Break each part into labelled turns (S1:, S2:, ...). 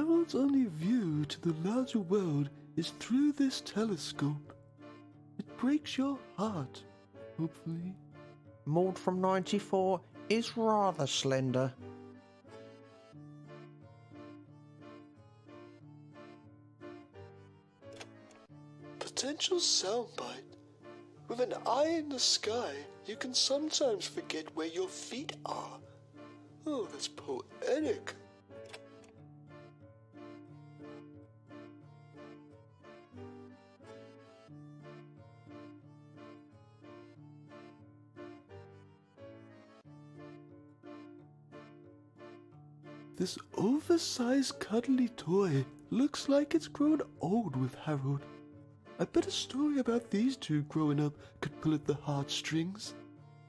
S1: Harold's only view to the larger world is through this telescope. It breaks your heart, hopefully.
S2: Maud from 94 is rather slender.
S1: Potential soundbite. With an eye in the sky, you can sometimes forget where your feet are. Oh, that's poetic. This oversized cuddly toy looks like it's grown old with Harold. I bet a story about these two growing up could pull at the heartstrings.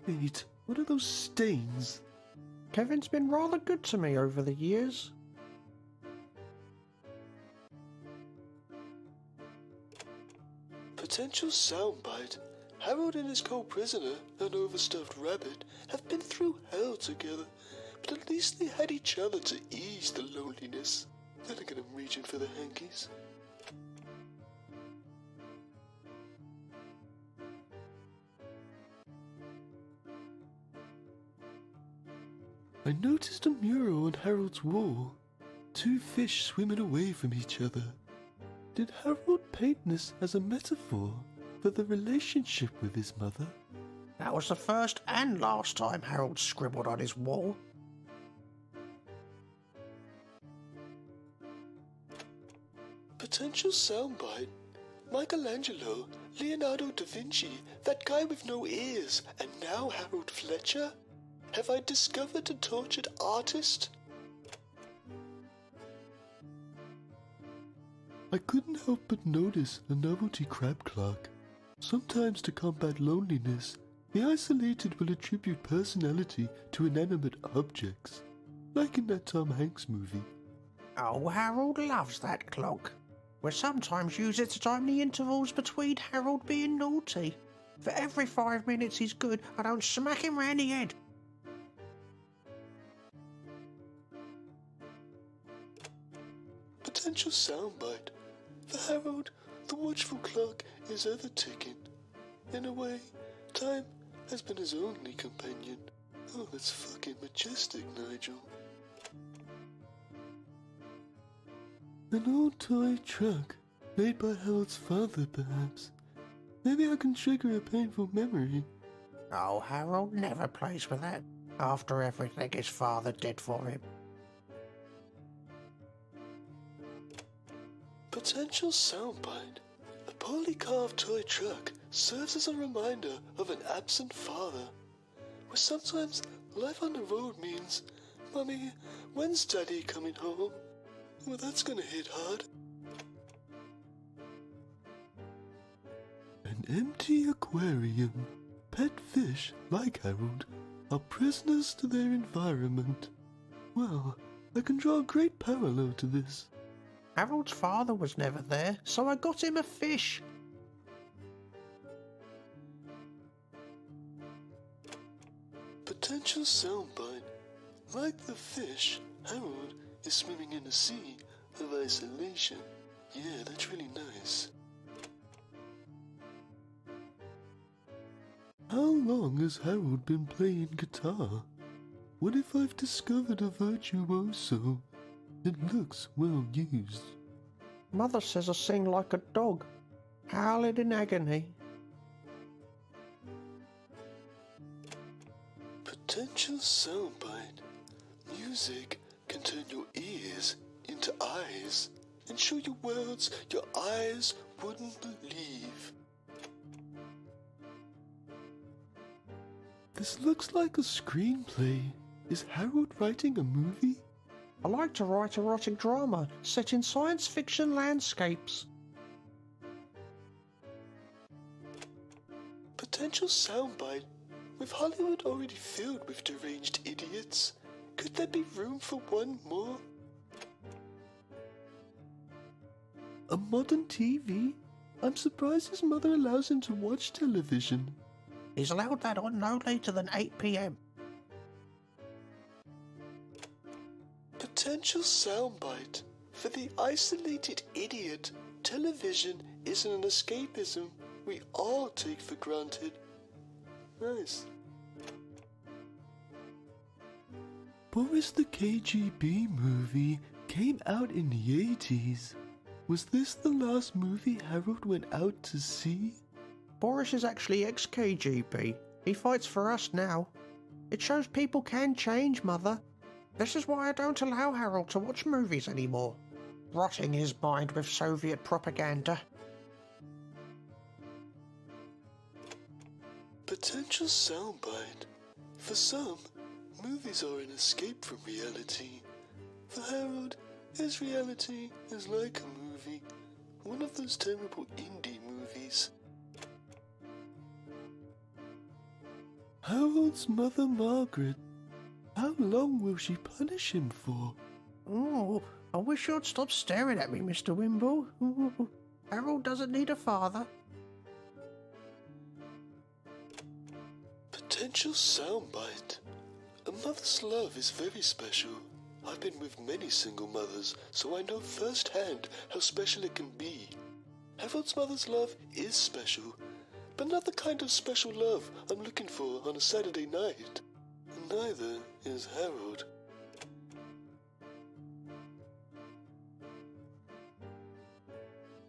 S1: Wait, what are those stains?
S2: Kevin's been rather good to me over the years.
S1: Potential soundbite. Harold and his co-prisoner, an overstuffed rabbit, have been through hell together, but at least they had each other to ease the loneliness. Then again, I'm reaching for the hankies. I noticed a mural on Harold's wall. Two fish swimming away from each other. Did Harold paint this as a metaphor for the relationship with his mother?
S2: That was the first and last time Harold scribbled on his wall.
S1: Potential soundbite. Michelangelo, Leonardo da Vinci, that guy with no ears, and now Harold Fletcher? Have I discovered a tortured artist? I couldn't help but notice a novelty crab clock. Sometimes to combat loneliness, the isolated will attribute personality to inanimate objects, like in that Tom Hanks movie.
S2: Oh, Harold loves that clock. We sometimes use it to time the intervals between Harold being naughty. For every 5 minutes he's good, I don't smack him round the head.
S1: Potential soundbite. For Harold, the watchful clock is ever ticking. In a way, time has been his only companion. Oh, that's fucking majestic, Nigel. An old toy truck, made by Harold's father, perhaps. Maybe I can trigger a painful memory.
S2: Oh, Harold never plays with that, after everything his father did for him.
S1: Potential soundbite. A poorly carved toy truck serves as a reminder of an absent father. Where sometimes life on the road means, Mummy, when's Daddy coming home? Well, that's gonna hit hard. An empty aquarium. Pet fish, like Harold, are prisoners to their environment. Well, I can draw a great parallel to this.
S2: Harold's father was never there, so I got him a fish.
S1: Potential soundbite. Like the fish, Harold is swimming in a sea of isolation. Yeah, that's really nice. How long has Harold been playing guitar? What if I've discovered a virtuoso? It looks well used.
S2: Mother says I sing like a dog, howling in agony.
S1: Potential soundbite. Music can turn your ears into eyes and show you worlds your eyes wouldn't believe. This looks like a screenplay. Is Harold writing a movie?
S2: I like to write erotic drama set in science fiction landscapes.
S1: Potential soundbite. With Hollywood already filled with deranged idiots, could there be room for one more? A modern TV? I'm surprised his mother allows him to watch television.
S2: He's allowed that on no later than 8 p.m.
S1: Potential soundbite. For the isolated idiot, television isn't an escapism we all take for granted. Nice. Boris the KGB movie came out in the 80s. Was this the last movie Harold went out to see?
S2: Boris is actually ex-KGB. He fights for us now. It shows people can change, Mother. This is why I don't allow Harold to watch movies anymore, rotting his mind with Soviet propaganda.
S1: Potential soundbite. For some, movies are an escape from reality. For Harold, his reality is like a movie. One of those terrible indie movies. Harold's mother, Margaret. How long will she punish him for?
S2: Oh, I wish you'd stop staring at me, Mr. Wimble. Ooh, Harold doesn't need a father.
S1: Potential soundbite. A mother's love is very special. I've been with many single mothers, so I know firsthand how special it can be. Harold's mother's love is special, but not the kind of special love I'm looking for on a Saturday night. And neither is Harold.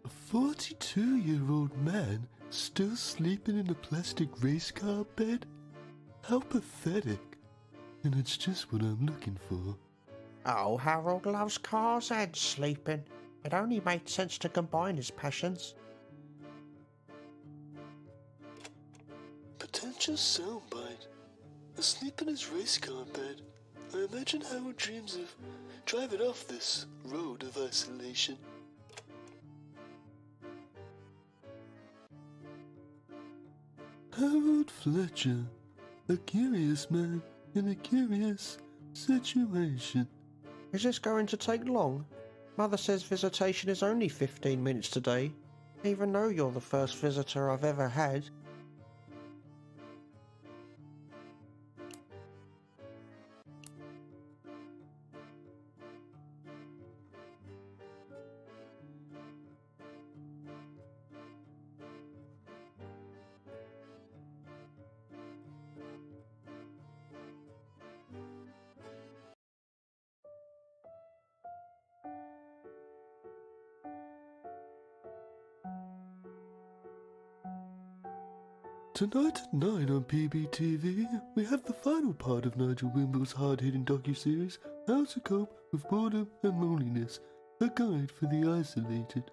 S1: A 42-year-old man still sleeping in a plastic race car bed? How pathetic. And it's just what I'm looking for.
S2: Oh, Harold loves cars and sleeping. It only made sense to combine his passions.
S1: Potential soundbite. Asleep in his race car bed, I imagine Harold dreams of driving off this road of isolation. Harold Fletcher, a curious man in a curious situation.
S2: Is this going to take long? Mother says visitation is only 15 minutes today, even though you're the first visitor I've ever had.
S1: Tonight at 9 on PBTV, we have the final part of Nigel Wimble's hard-hitting docuseries, How to Cope with Boredom and Loneliness, a guide for the isolated.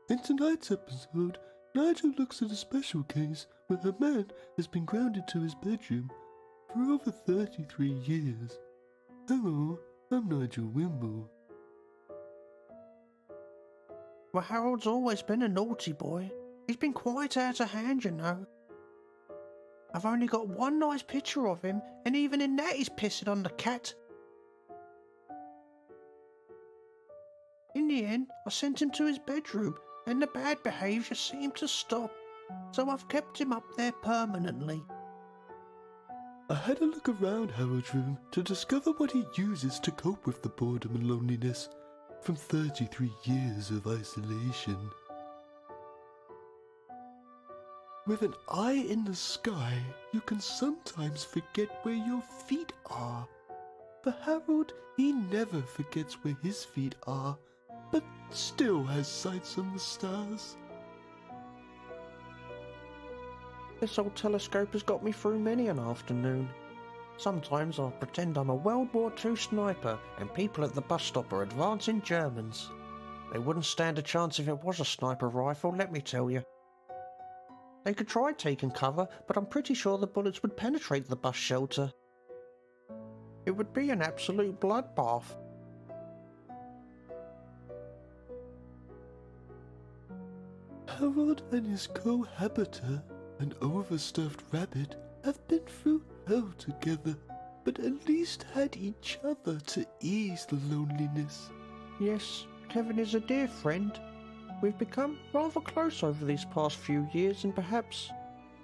S1: In tonight's episode, Nigel looks at a special case where a man has been grounded to his bedroom for over 33 years. Hello, I'm Nigel Wimble.
S2: Well, Harold's always been a naughty boy. He's been quite out of hand, you know. I've only got one nice picture of him, and even in that he's pissing on the cat. In the end, I sent him to his bedroom, and the bad behaviour seemed to stop, so I've kept him up there permanently.
S1: I had a look around Harold's room to discover what he uses to cope with the boredom and loneliness from 33 years of isolation. With an eye in the sky, you can sometimes forget where your feet are. For Harold, he never forgets where his feet are, but still has sights on the stars.
S2: This old telescope has got me through many an afternoon. Sometimes I'll pretend I'm a World War II sniper and people at the bus stop are advancing Germans. They wouldn't stand a chance if it was a sniper rifle, let me tell you. They could try taking cover, but I'm pretty sure the bullets would penetrate the bus shelter. It would be an absolute bloodbath.
S1: Harold and his cohabiter, an overstuffed rabbit, have been through hell together, but at least had each other to ease the loneliness.
S2: Yes, Kevin is a dear friend. We've become rather close over these past few years and perhaps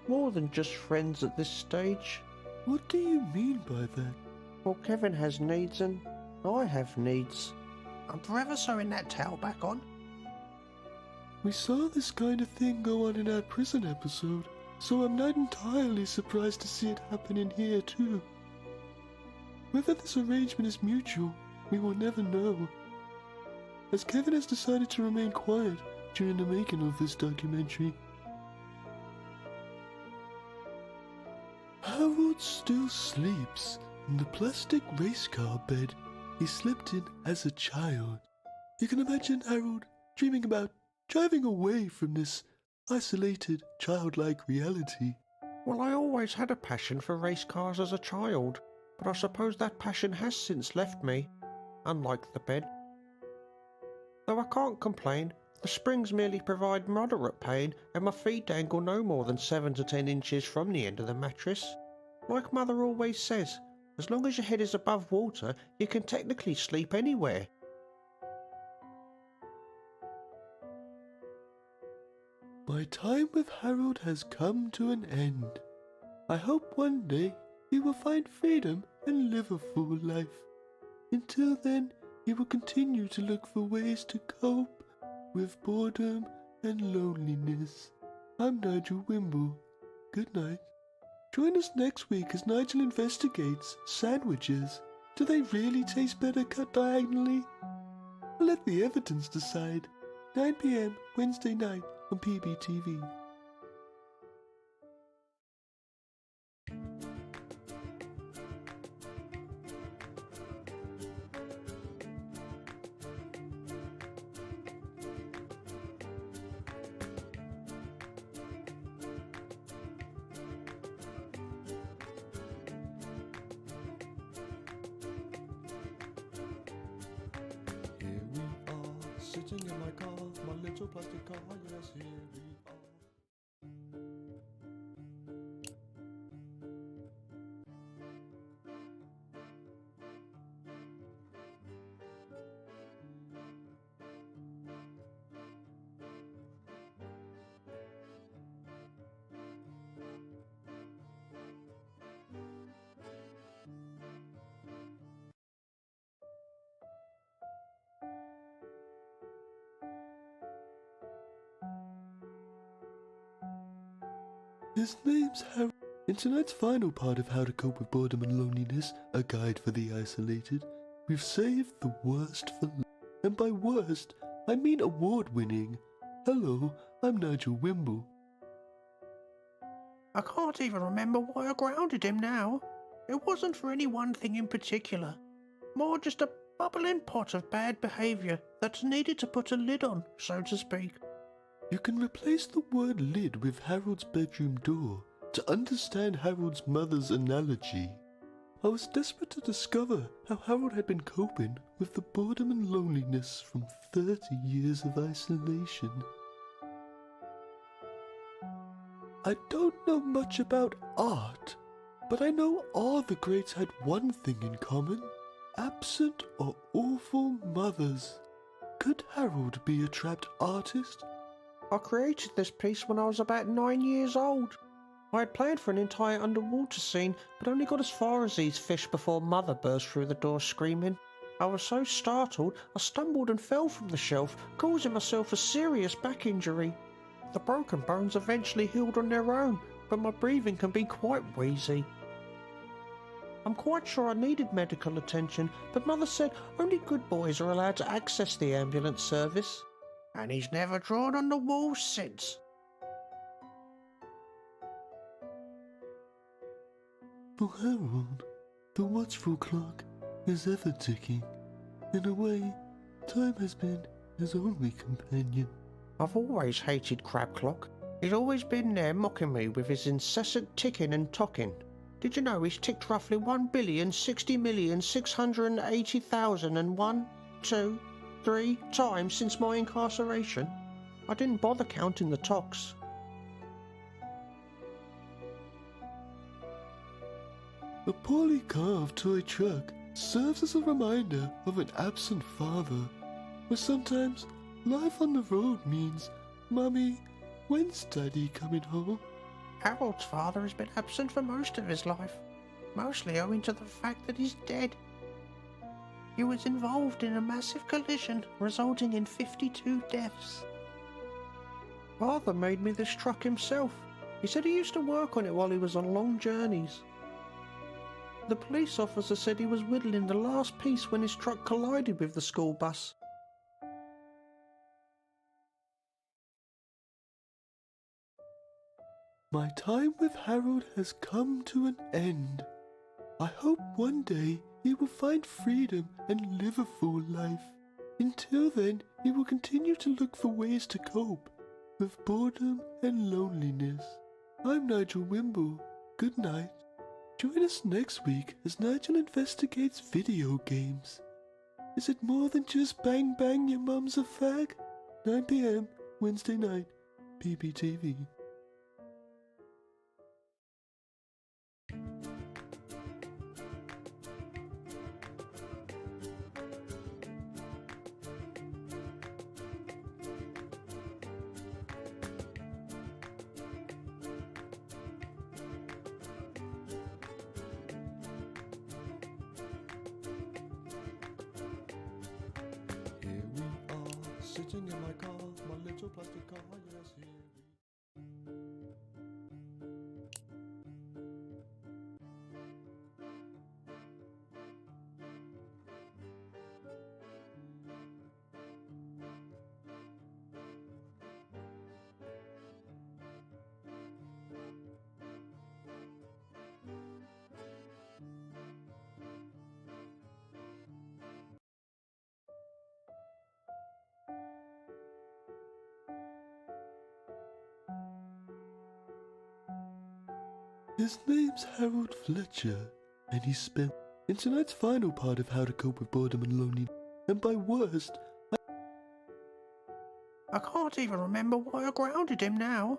S2: more than just friends at this stage.
S1: What do you mean by that?
S2: Well, Kevin has needs and I have needs. I'm forever sewing that towel back on.
S1: We saw this kind of thing go on in our prison episode, so I'm not entirely surprised to see it happen in here too. Whether this arrangement is mutual, we will never know, as Kevin has decided to remain quiet during the making of this documentary. Harold still sleeps in the plastic race car bed he slept in as a child. You can imagine Harold dreaming about driving away from this isolated, childlike reality.
S2: Well, I always had a passion for race cars as a child, but I suppose that passion has since left me, unlike the bed. Though I can't complain, the springs merely provide moderate pain and my feet dangle no more than 7 to 10 inches from the end of the mattress. Like Mother always says, as long as your head is above water, you can technically sleep anywhere.
S1: My time with Harold has come to an end. I hope one day he will find freedom and live a full life. Until then, he will continue to look for ways to cope with boredom and loneliness. I'm Nigel Wimble. Good night. Join us next week as Nigel investigates sandwiches. Do they really taste better cut diagonally? I'll let the evidence decide. 9 p.m. Wednesday night on PBTV. Here we are, sitting in my car, my little plastic car, yes, here we are. His name's Harold. In tonight's final part of How to Cope with Boredom and Loneliness, a guide for the isolated, we've saved the worst for last. And by worst, I mean award-winning. Hello, I'm Nigel Wimble.
S2: I can't even remember why I grounded him now. It wasn't for any one thing in particular. More just a bubbling pot of bad behaviour that needed to put a lid on, so to speak.
S1: You can replace the word lid with Harold's bedroom door to understand Harold's mother's analogy. I was desperate to discover how Harold had been coping with the boredom and loneliness from 30 years of isolation. I don't know much about art, but I know all the greats had one thing in common: absent or awful mothers. Could Harold be a trapped artist?
S2: I created this piece when I was about 9 years old. I had planned for an entire underwater scene, but only got as far as these fish before Mother burst through the door screaming. I was so startled, I stumbled and fell from the shelf, causing myself a serious back injury. The broken bones eventually healed on their own, but my breathing can be quite wheezy. I'm quite sure I needed medical attention, but Mother said only good boys are allowed to access the ambulance service. And he's never drawn on the wall since.
S1: For Harold, the watchful clock is ever ticking. In a way, time has been his only companion.
S2: I've always hated Crab Clock. He's always been there mocking me with his incessant ticking and tocking. Did you know he's ticked roughly 1,060,680,001, 2, 3 times since my incarceration? I didn't bother counting the tocks.
S1: A poorly carved toy truck serves as a reminder of an absent father, where sometimes life on the road means, "Mummy, when's Daddy coming home?"
S2: Harold's father has been absent for most of his life, mostly owing to the fact that he's dead. He was involved in a massive collision, resulting in 52 deaths. Father made me this truck himself. He said he used to work on it while he was on long journeys. The police officer said he was whittling the last piece when his truck collided with the school bus.
S1: My time with Harold has come to an end. I hope one day he will find freedom and live a full life. Until then, he will continue to look for ways to cope with boredom and loneliness. I'm Nigel Wimble. Good night. Join us next week as Nigel investigates video games. Is it more than just bang bang your mum's a fag? 9 p.m. Wednesday night, PBTV. Sitting in my car, my little plastic car, yes, here we... His name's Harold Fletcher, and he spent in tonight's final part of How to Cope with Boredom and Loneliness. And by worst,
S2: I can't even remember why I grounded him now.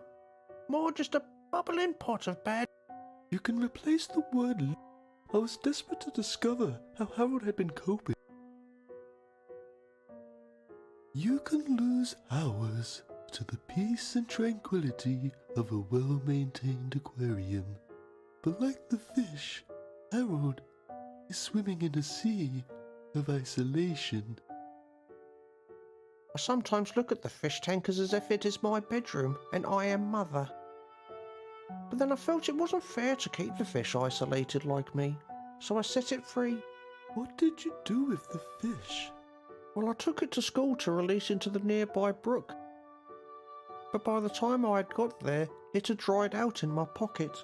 S2: More just a bubbling pot of bad.
S1: You can replace the word I was desperate to discover how Harold had been coping. You can lose hours to the peace and tranquility of a well-maintained aquarium. But like the fish, Harold is swimming in a sea of isolation.
S2: I sometimes look at the fish tankers as if it is my bedroom and I am mother. But then I felt it wasn't fair to keep the fish isolated like me, so I set it free.
S1: What did you do with the fish?
S2: Well, I took it to school to release into the nearby brook. But by the time I had got there, it had dried out in my pocket.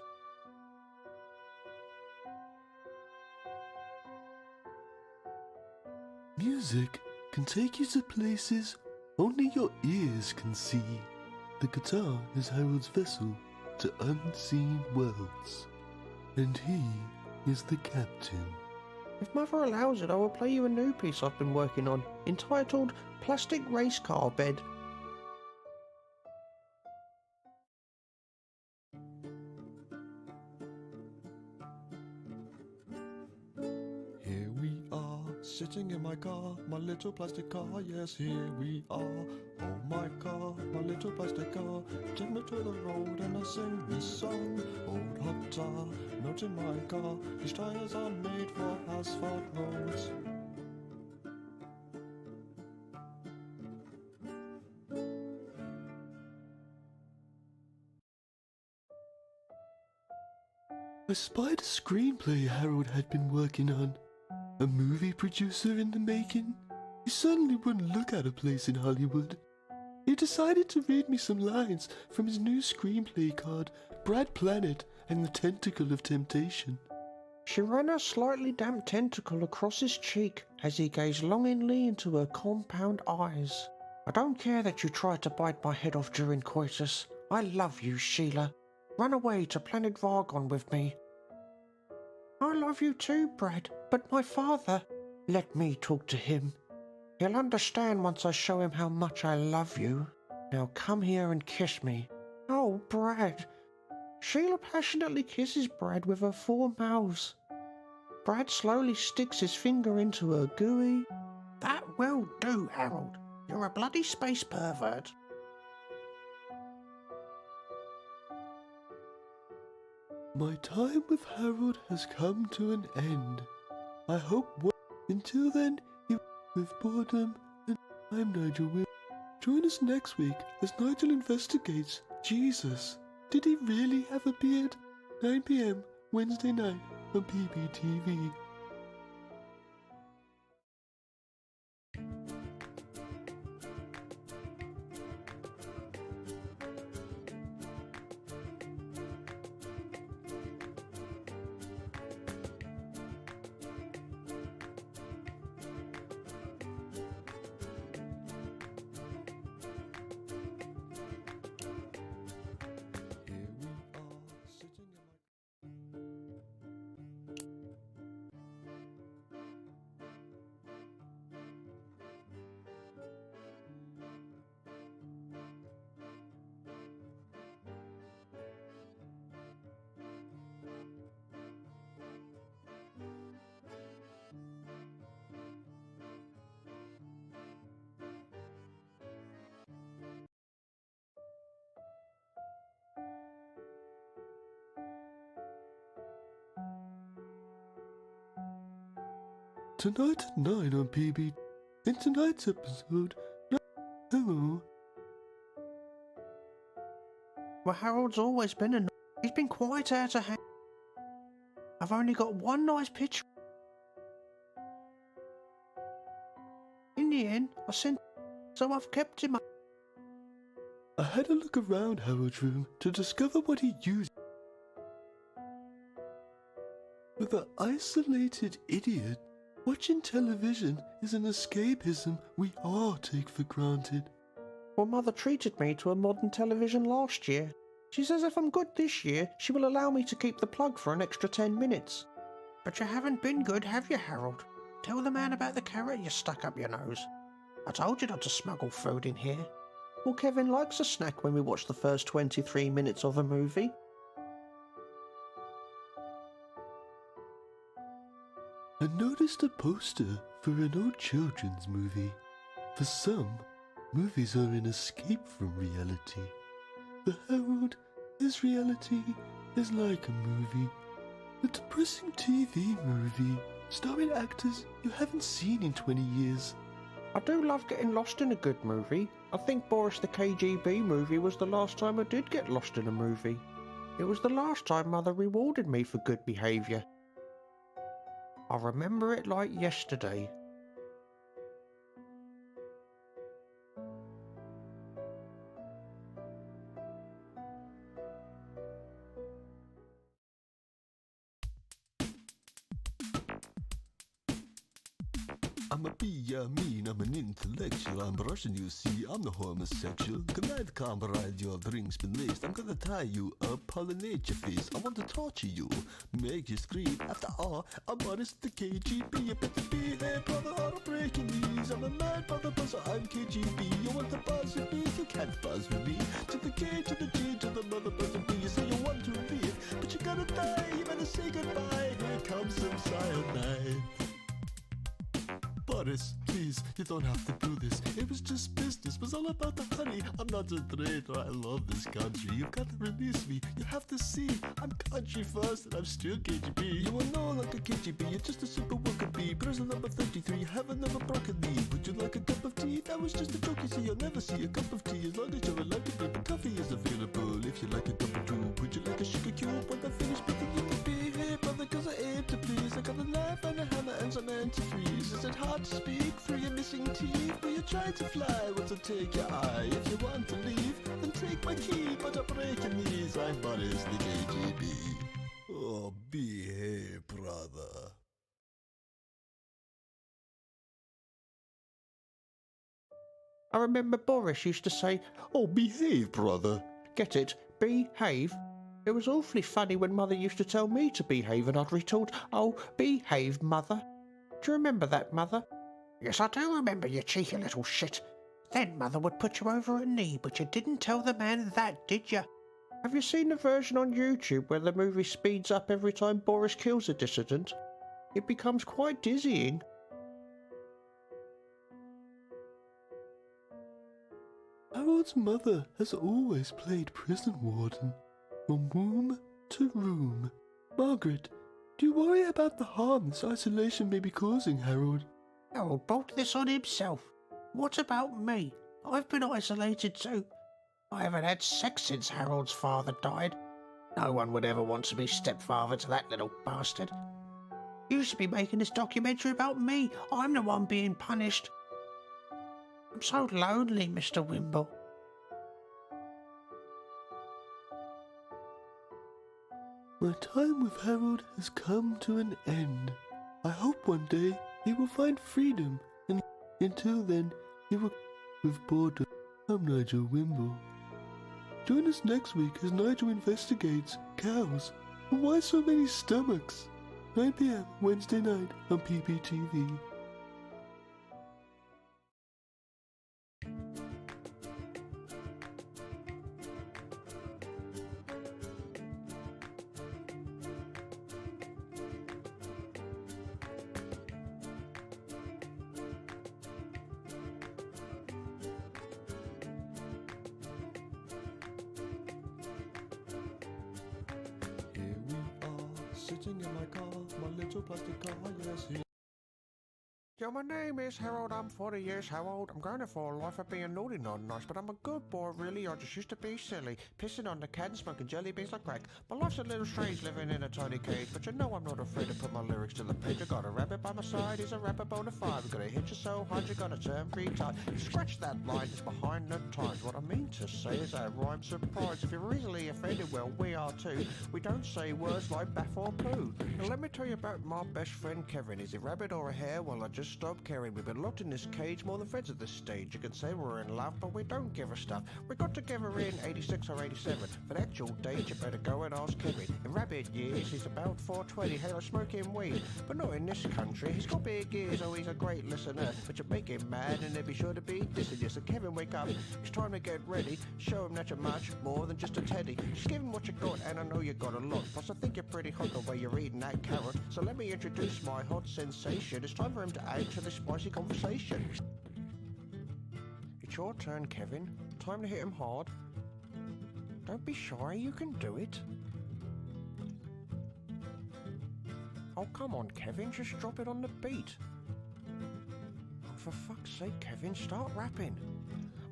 S1: Music can take you to places only your ears can see. The guitar is Harold's vessel to unseen worlds, and he is the captain.
S2: If Mother allows it, I will play you a new piece I've been working on, entitled Plastic Race Car Bed.
S1: Here we are, sitting in my car, my little plastic car, yes, here we are. Oh my car, my little plastic car, take me to the road and I sing this song. Old hot tar, melt in my car, these tires are made for asphalt roads. I spied a screenplay Harold had been working on. A movie producer in the making. He certainly wouldn't look at a place in Hollywood. He decided to read me some lines from his new screenplay called Brad Planet and the Tentacle of Temptation.
S2: She ran her slightly damp tentacle across his cheek as he gazed longingly into her compound eyes. I don't care that you tried to bite my head off during coitus. I love you, Sheila. Run away to planet Vargon with me. I love you too, Brad, but my father... Let me talk to him. He'll understand once I show him how much I love you. Now come here and kiss me. Oh, Brad. Sheila passionately kisses Brad with her 4 mouths. Brad slowly sticks his finger into her gooey... That will do, Harold. You're a bloody space pervert.
S1: My time with Harold has come to an end. I hope Until then, you're with Boredom, and I'm Nigel Will. Join us next week as Nigel investigates Jesus. Did he really have a beard? 9 p.m. Wednesday night on PBTV. Tonight at 9 on PB. In tonight's episode, hello.
S2: Well, Harold's always been a... He's been quite out of hand. I've only got one nice picture. In the end, I sent... So I've kept him.
S1: I had a look around Harold's room to discover what he used. With an isolated idiot, watching television is an escapism we all take for granted.
S2: Well, Mother treated me to a modern television last year. She says if I'm good this year, she will allow me to keep the plug for an extra 10 minutes. But you haven't been good, have you, Harold? Tell the man about the carrot you stuck up your nose. I told you not to smuggle food in here. Well, Kevin likes a snack when we watch the first 23 minutes of a movie.
S1: I noticed a poster for an old children's movie. For some, movies are an escape from reality. For Harold, his reality is like a movie. A depressing TV movie, starring actors you haven't seen in 20 years.
S2: I do love getting lost in a good movie. I think Boris the KGB movie was the last time I did get lost in a movie. It was the last time Mother rewarded me for good behaviour. I remember it like yesterday.
S1: I'm a mean, I'm an intellectual, I'm Russian, you see, I'm the homosexual. Good night, comrade, your drink's been laced. I'm gonna tie you up, pollinate your face. I want to torture you, make you scream. After all, I'm Boris the KGB. You better behave, brother, or I'll break your knees. I'm a mad brother, buzzer, I'm KGB. You want to buzz with me, you can't buzz with me. To the K, to the G, to the mother buzzer B. You say you want to live, but you gotta die. You better say goodbye, here comes some cyanide. Boris, please, you don't have to do this. It was just business, it was all about the honey. I'm not a traitor, I love this country. You've got to release me, you have to see. I'm country first and I'm still KGB. You are no longer KGB, you're just a simple worker bee. Person number 33, you haven't never broken me. Would you like a cup of tea? That was just a joke, you see. You'll never see a cup of tea as long as you're alive to drink. Coffee is available if you like a cup of brew. Would you like a sugar cube when I finish? But you can be here, brother, cause I aim to please. I got a knife and a hammer and some antifreeze. Is it hard to speak through your missing teeth? Will you try to fly? What's to take your eye? If you want to leave, then take my key. But I'll break your knees. I'm Boris the KGB. Oh, behave, brother.
S2: I remember Boris used to say,
S1: Oh, behave, brother.
S2: get it, behave. It was awfully funny when Mother used to tell me to behave and I'd retort, oh, behave, Mother. Do you remember that, Mother? Yes, I do remember, you cheeky little shit. Then Mother would put you over a knee, but you didn't tell the man that, did you? Have you seen the version on YouTube where the movie speeds up every time Boris kills a dissident? It becomes quite dizzying.
S1: Harold's mother has always played prison warden, from womb to room. Margaret, Do you worry about the harm this isolation may be causing, Harold?
S2: Harold brought this on himself. What about me? I've been isolated too. I haven't had sex since Harold's father died. No one would ever want to be stepfather to that little bastard. You should be making this documentary about me. I'm the one being punished. I'm so lonely, Mr. Wimble.
S1: My time with Harold has come to an end. I hope one day he will find freedom, and until then, he will with Boredom. I'm Nigel Wimble. Join us next week as Nigel investigates cows and why so many stomachs. 9 p.m. Wednesday night on PPTV. Here we are, sitting in my car, my little plastic car, yes, here.
S2: Yeah, my name is Harold. I'm 40 years old. I'm going for a life of being naughty, not nice, but I'm a good boy, really. I just used to be silly, pissing on the cat and smoking jelly beans like crack. My life's a little strange living in a tiny cage, but you know I'm not afraid to put my lyrics to the page. I got a rabbit by my side, he's a rapper bona fide. We're gonna hit you so hard you're gonna turn retard. Scratch that line, it's behind the times. What I mean to say is that rhyme surprise. If you're easily offended, well, we are too. We don't say words like baff or poo. Now let me tell you about my best friend Kevin. Is he a rabbit or a hare? Well, I just stopped caring. We've been locked in this cage more than friends at this stage. You can say we're in love, but we don't give a stuff. We got together in 86 or 87. For the actual date, you better go and ask Kevin. In rabbit years, he's about 420. Halo smoking weed, but not in this country. He's got big ears, oh, he's a great listener. But you make him mad, and he'll be sure to be dissing you. So Kevin, wake up. It's time to get ready. Show him that you're much more than just a teddy. Just give him what you got, and I know you got a lot. Plus, I think you're pretty hot the way you're eating that carrot. So let me introduce my hot sensation. It's time for him to add to this spicy conversation. It's your turn, Kevin. Time to hit him hard. Don't be shy, you can do it. Oh, come on, Kevin, just drop it on the beat. Oh, for fuck's sake, Kevin, start rapping.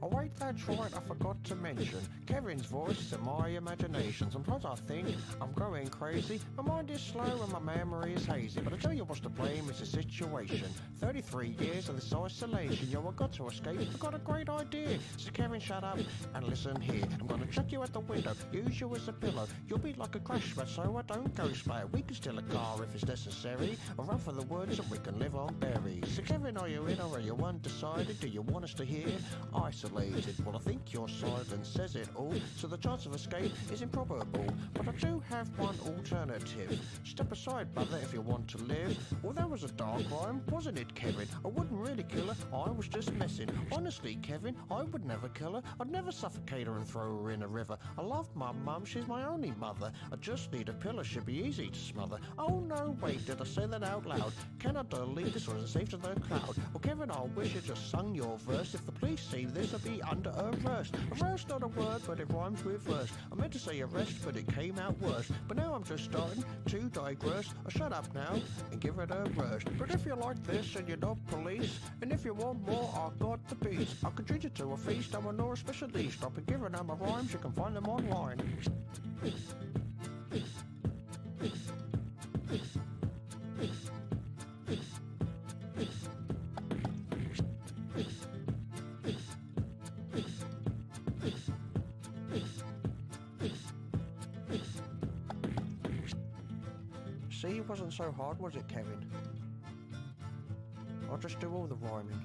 S2: Oh wait, that's right, I forgot to mention. Kevin's voice is in my imagination. Sometimes I think I'm going crazy. My mind is slow and my memory is hazy. But I tell you what's to blame is the situation. 33 years of this isolation. Yo, I got to escape, I got a great idea. So Kevin, shut up and listen here. I'm gonna chuck you out the window, use you as a pillow. You'll be like a crash mat, so I don't go spare. We can steal a car if it's necessary, or run for the woods and we can live on berries. So Kevin, are you in or are you undecided? Do you want us to hear? Isolated. Well, I think your silence says it all, so the chance of escape is improbable. But I do have one alternative. Step aside, brother, if you want to live. Well, that was a dark rhyme, wasn't it, Kevin? I wouldn't really kill her, I was just messing. Honestly, Kevin, I would never kill her. I'd never suffocate her and throw her in a river. I love my mum, she's my only mother. I just need a pillow, should be easy to smother. Oh no, wait, did I say that out loud? Can I delete this or is it safe to the cloud? Well, Kevin, I wish you just sung your verse. If the police see this, I'll be under arrest. Arrest not a word, but it rhymes with verse. I meant to say arrest, but it came out worse. But now I'm just starting to digress. I'll shut up now and give it a rest. But if you like this and you're not police, and if you want more, I've got the beats. I can treat you to a feast, I'm a Nora specialist. I've been giving out my rhymes, you can find them online. See, it wasn't so hard, was it, Kevin? I'll just do all the rhyming.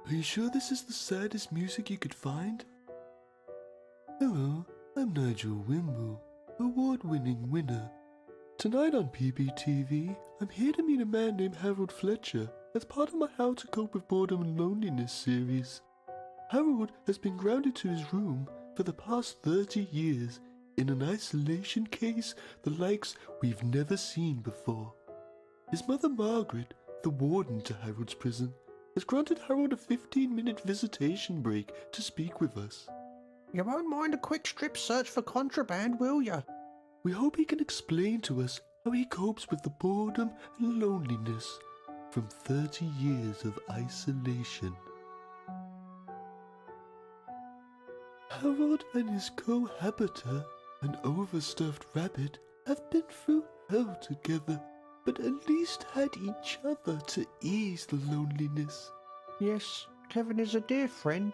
S1: Are you sure this is the saddest music you could find? Hello, I'm Nigel Wimble. award-winning winner. Tonight on PBTV, I'm here to meet a man named Harold Fletcher as part of my How to Cope with Boredom and Loneliness series. Harold has been grounded to his room for the past 30 years in an isolation case the likes we've never seen before. His mother Margaret, the warden to Harold's prison, has granted Harold a 15-minute visitation break to speak with us.
S2: You won't mind a quick strip search for contraband, will ya?
S1: We hope he can explain to us how he copes with the boredom and loneliness from 30 years of isolation. Harold and his cohabiter, an overstuffed rabbit, have been through hell together, but at least had each other to ease the loneliness.
S2: Yes, Kevin is a dear friend.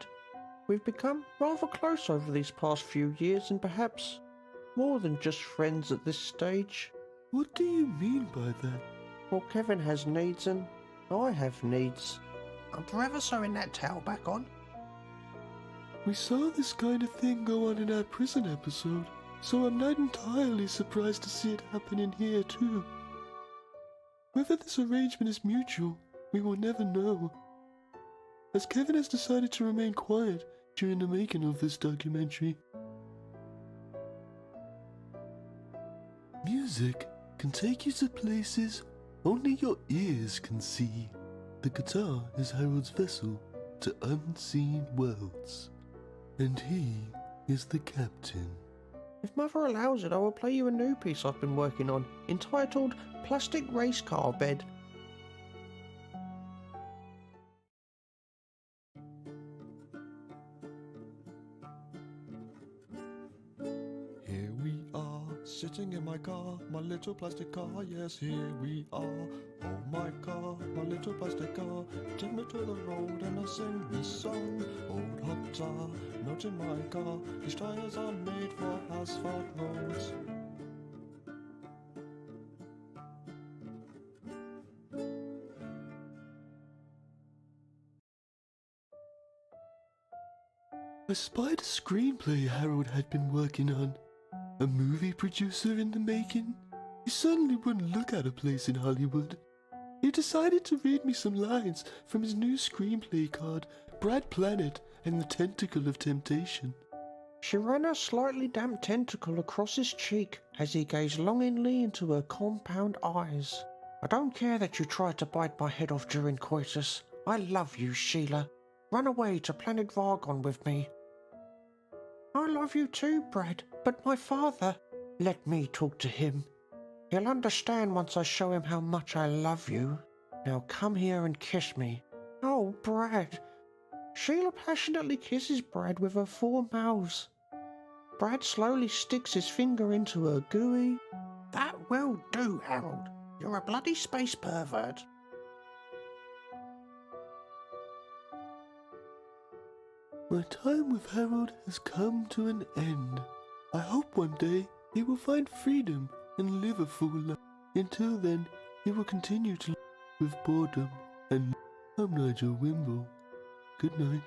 S2: We've become rather close over these past few years and perhaps more than just friends at this stage.
S1: What do you mean by that?
S2: Well, Kevin has needs and I have needs. I'm forever sewing that towel back on.
S1: We saw this kind of thing go on in our prison episode, so I'm not entirely surprised to see it happen in here too. Whether this arrangement is mutual, we will never know, as Kevin has decided to remain quiet during the making of this documentary. Music can take you to places only your ears can see. The guitar is Harold's vessel to unseen worlds, and he is the captain.
S2: If Mother allows it, I will play you a new piece I've been working on, entitled Plastic Race Car Bed.
S1: Here we are, sitting in my car, my little plastic car, yes, here we are. Oh my car, my little plastic car, take me to the road and I'll sing this song. Old hot tar, not in my car, these tires are made for asphalt roads. I spied a screenplay Harold had been working on. A movie producer in the making? He certainly wouldn't look at a place in Hollywood. He decided to read me some lines from his new screenplay called Brad Planet and the Tentacle of Temptation.
S2: She ran her slightly damp tentacle across his cheek as he gazed longingly into her compound eyes. I don't care that you tried to bite my head off during coitus. I love you, Sheila. Run away to planet Vargon with me. I love you too, Brad, but my father... Let me talk to him. He'll understand once I show him how much I love you. Now come here and kiss me. Oh, Brad. Sheila passionately kisses Brad with her 4 mouths. Brad slowly sticks his finger into her gooey... That will do, Harold. You're a bloody space pervert.
S1: My time with Harold has come to an end. I hope one day he will find freedom and live a full life. Until then, he will continue to live with boredom. And I'm Nigel Wimble. Good night.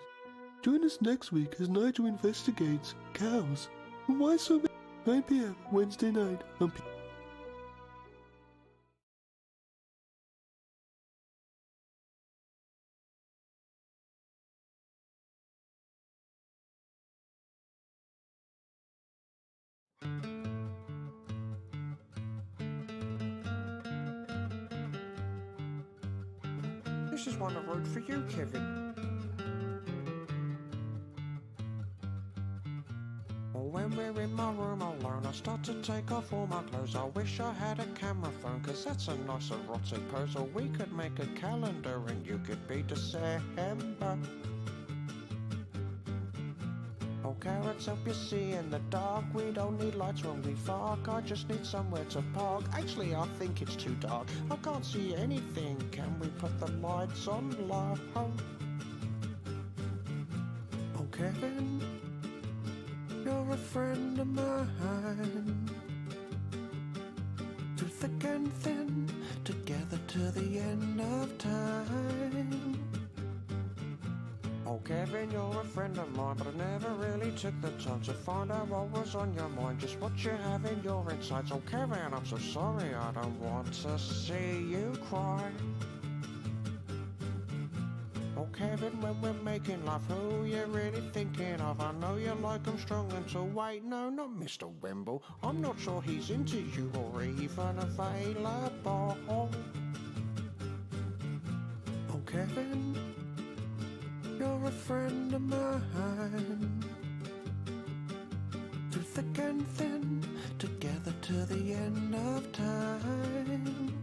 S1: Join us next week as Nigel investigates cows. And why so many? 9 p.m. Wednesday night on
S2: This is one I wrote for you, Kevin. When we're in my room alone, I start to take off all my clothes. I wish I had a camera phone, cause that's a nice erotic pose. Or we could make a calendar and you could be December. Oh, carrots help you see in the dark. We don't need lights when we fuck. I just need somewhere to park. Actually, I think it's too dark. I can't see anything. Can we put the lights on low? Oh, Kevin, you're a friend of mine. Through thick and thin, together to the end of time. Oh, Kevin, you're a friend of mine, but I never really took the time to find out what was on your mind, just what you have in your insides. Oh Kevin, I'm so sorry, I don't want to see you cry. Oh Kevin, when we're making love, who you really thinking of? I know you like him strong and tall. Wait, no, not Mr. Wimble. I'm not sure he's into you or even available. Oh Kevin, you're a friend of mine. Through thick and thin, together to the end of time.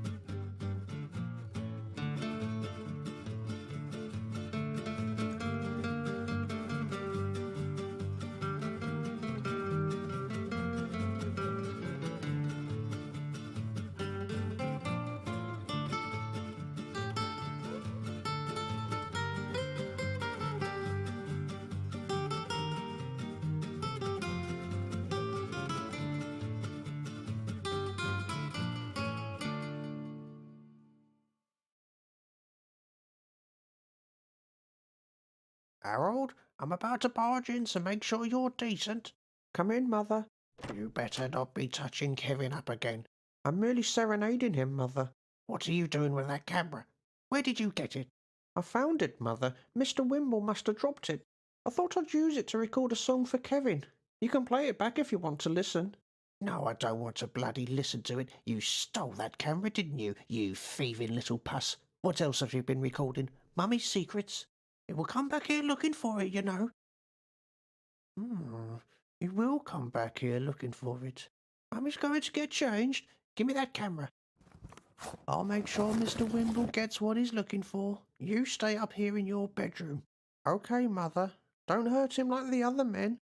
S2: Harold, I'm about to barge in, so make sure you're decent. Come in, Mother. You better not be touching Kevin up again. I'm merely serenading him, Mother. What are you doing with that camera? Where did you get it? I found it, Mother. Mr. Wimble must have dropped it. I thought I'd use it to record a song for Kevin. You can play it back if you want to listen. No, I don't want to bloody listen to it. You stole that camera, didn't you? You thieving little puss. What else have you been recording? Mummy's secrets? It will come back here looking for it, you know. It will come back here looking for it. Mummy's going to get changed. Give me that camera. I'll make sure Mr. Wimble gets what he's looking for. You stay up here in your bedroom. Okay, Mother. Don't hurt him like the other men.